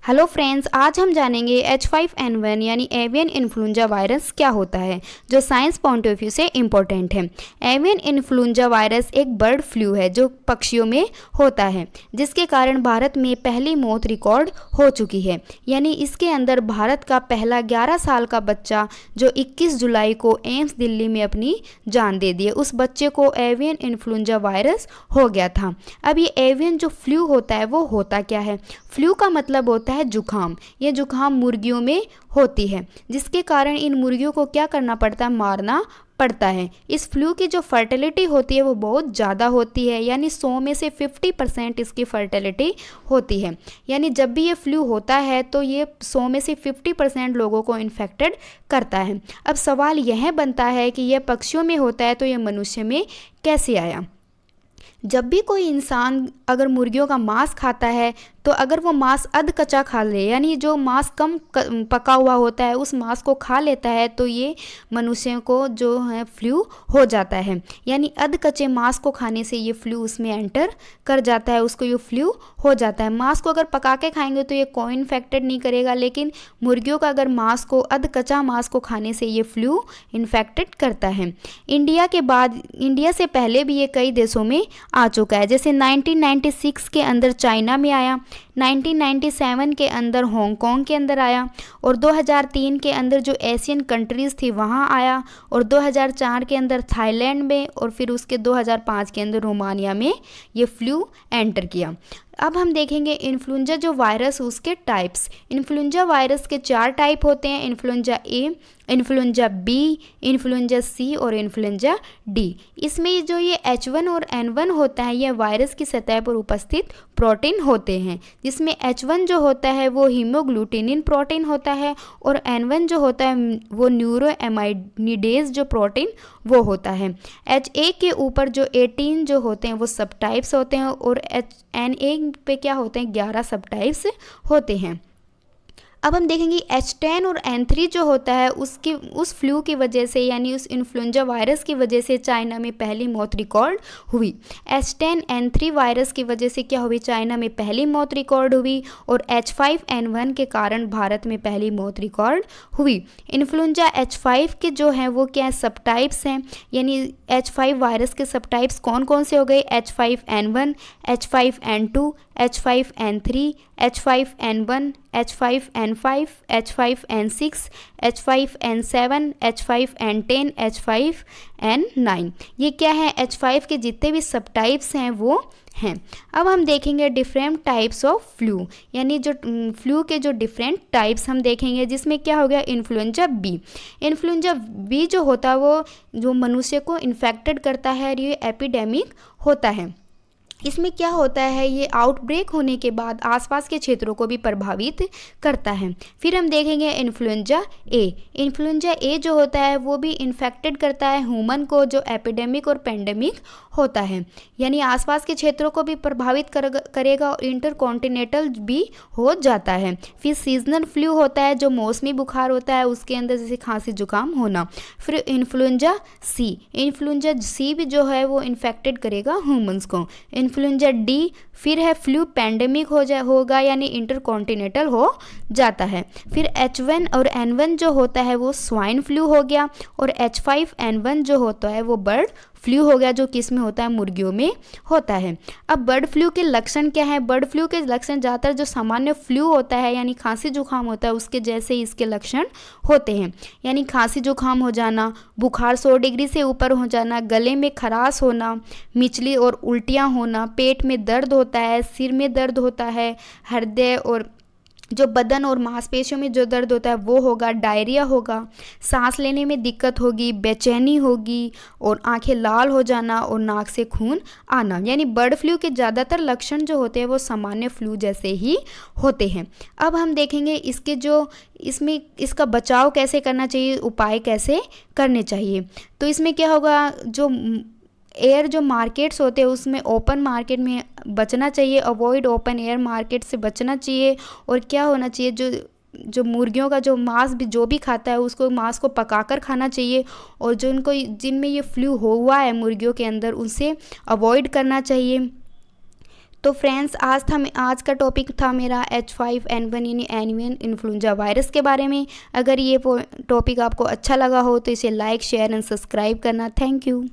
Hello friends, आज हम जानेंगे H5N1 यानी एवियन इन्फ्लुएंजा वायरस क्या होता है, जो साइंस पॉइंट ऑफ व्यू से इम्पोर्टेंट है। एवियन इन्फ्लुएंजा वायरस एक बर्ड फ्लू है जो पक्षियों में होता है, जिसके कारण भारत में पहली मौत रिकॉर्ड हो चुकी है। यानी इसके अंदर भारत का पहला 11 साल का बच्चा जो 21 जुलाई को एम्स दिल्ली में अपनी जान दे दिए, उस बच्चे को एवियन इन्फ्लुएंजा वायरस हो गया था। अब ये एवियन जो फ्लू होता है वो होता क्या है? फ्लू का मतलब होता है जुखाम। ये जुखाम मुर्गियों में होती है, जिसके कारण इन मुर्गियों को क्या करना पड़ता है? मारना पड़ता है। इस फ्लू की जो फर्टिलिटी होती है वो बहुत ज़्यादा होती है, यानी 100 में से 50% इसकी फर्टिलिटी होती है। यानी जब भी ये फ्लू होता है तो ये 100 में से 50% लोगों को इन्फेक्टेड करता है। अब सवाल यह बनता है कि यह पक्षियों में होता है तो ये मनुष्य में कैसे आया? जब भी कोई इंसान अगर मुर्गियों का मांस खाता है तो अगर वो मांस अध कच्चा खा ले, यानी जो मांस कम पका हुआ होता है उस मांस को खा लेता है, तो ये मनुष्य को जो है फ्लू हो जाता है। यानी अध कच्चे मांस को खाने से ये फ्लू उसमें एंटर कर जाता है, उसको ये फ्लू हो जाता है। मांस को अगर पका के खाएंगे तो ये कोई इन्फेक्टेड नहीं करेगा, लेकिन मुर्गियों का अगर मांस को अध कच्चा मांस को खाने से ये फ्लू इन्फेक्टेड करता है। इंडिया से पहले भी ये कई देशों में आ चुका है, जैसे 1996 के अंदर चाइना में आया, 1997 के अंदर हांगकांग के अंदर आया, और 2003 के अंदर जो एशियन कंट्रीज़ थी वहाँ आया, और 2004 के अंदर थाईलैंड में, और फिर उसके 2005 के अंदर रोमानिया में ये फ्लू एंटर किया। अब हम देखेंगे इन्फ्लुएंजा जो वायरस उसके टाइप्स। इन्फ्लुएंजा वायरस के 4 टाइप होते हैं: influenza A, influenza B, influenza C और इन्फ्लुएंजा डी। इसमें जो ये H1 और N1 होता है, यह वायरस की सतह पर उपस्थित प्रोटीन होते हैं, जिसमें H1 जो होता है वो हीमोग्लूटिनिन प्रोटीन होता है, और N1 जो होता है वो न्यूरोएमाइनिडेज जो प्रोटीन वो होता है। HA के ऊपर जो 18 जो होते हैं वो सब टाइप्स होते हैं, और NA पे क्या होते हैं? 11 सब टाइप्स होते हैं। अब हम देखेंगे H10 और N3 जो होता है उस फ्लू की वजह से, यानी उस इन्फ्लुएंजा वायरस की वजह से चाइना में पहली मौत रिकॉर्ड हुई। H10N3 वायरस की वजह से क्या हुई? चाइना में पहली मौत रिकॉर्ड हुई, और H5N1 के कारण भारत में पहली मौत रिकॉर्ड हुई। इन्फ्लुएंजा H5 के जो हैं वो क्या सब टाइप्स हैं, यानी H5 वायरस के सब टाइप्स कौन कौन से हो गए? H5N1, H5N2, H5N3, H5N1, H5N5, H5N6, H5N7, H5N10, H5N9। ये क्या है? H5 के जितने भी सब टाइप्स हैं वो हैं। अब हम देखेंगे डिफरेंट टाइप्स ऑफ फ्लू, यानी जो फ्लू के जो डिफरेंट टाइप्स हम देखेंगे, जिसमें क्या हो गया? Influenza B. इन्फ्लुएंजा बी जो होता है वो जो मनुष्य को इन्फेक्टेड करता है, ये एपिडेमिक होता है। इसमें क्या होता है? ये आउटब्रेक होने के बाद आसपास के क्षेत्रों को भी प्रभावित करता है। फिर हम देखेंगे इन्फ्लुएंजा ए। इन्फ्लुएंजा ए जो होता है वो भी इन्फेक्टेड करता है ह्यूमन को, जो एपिडेमिक और पेंडेमिक होता है, यानी आसपास के क्षेत्रों को भी प्रभावित करेगा, और इंटरकॉन्टिनेंटल भी हो जाता है। फिर सीजनल फ्लू होता है, जो मौसमी बुखार होता है, उसके अंदर जैसे खांसी जुकाम होना। फिर इन्फ्लुएंजा सी। इन्फ्लुएंजा सी भी जो है वो इन्फेक्टेड करेगा ह्यूमंस को। इन्फ्लुएंजा डी फिर है फ्लू पेंडेमिक होगा, यानी इंटरकॉन्टिनेंटल हो जाता है। फिर H1 और N1 जो होता है वो स्वाइन फ्लू हो गया, और H5N1 जो होता है वो बर्ड फ्लू हो गया, जो किस में होता है? मुर्गियों में होता है। अब बर्ड फ्लू के लक्षण क्या है? बर्ड फ्लू के लक्षण ज़्यादातर जो सामान्य फ्लू होता है, यानी खांसी जुकाम होता है, उसके जैसे ही इसके लक्षण होते हैं, यानी खांसी जुकाम हो जाना, बुखार 100 डिग्री से ऊपर हो जाना, गले में खराश होना, मिचली और उल्टियाँ होना, पेट में दर्द होता है, सिर में दर्द होता है, हृदय और जो बदन और मांसपेशियों में जो दर्द होता है वो होगा, डायरिया होगा, सांस लेने में दिक्कत होगी, बेचैनी होगी, और आंखें लाल हो जाना, और नाक से खून आना। यानी बर्ड फ्लू के ज़्यादातर लक्षण जो होते हैं वो सामान्य फ्लू जैसे ही होते हैं। अब हम देखेंगे इसका बचाव कैसे करना चाहिए, उपाय कैसे करने चाहिए। तो इसमें क्या होगा? जो एयर जो मार्केट्स होते हैं उसमें ओपन मार्केट में बचना चाहिए, अवॉइड ओपन एयर मार्केट से बचना चाहिए। और क्या होना चाहिए? जो मुर्गियों का जो मांस भी जो भी खाता है उसको मांस को पकाकर खाना चाहिए, और जिनमें ये फ्लू हुआ है मुर्गियों के अंदर उनसे अवॉइड करना चाहिए। तो फ्रेंड्स आज का टॉपिक था मेरा H5N1 यानी एवियन इन्फ्लुएंजा वायरस के बारे में। अगर ये टॉपिक आपको अच्छा लगा हो तो इसे लाइक शेयर एंड सब्सक्राइब करना। Thank you.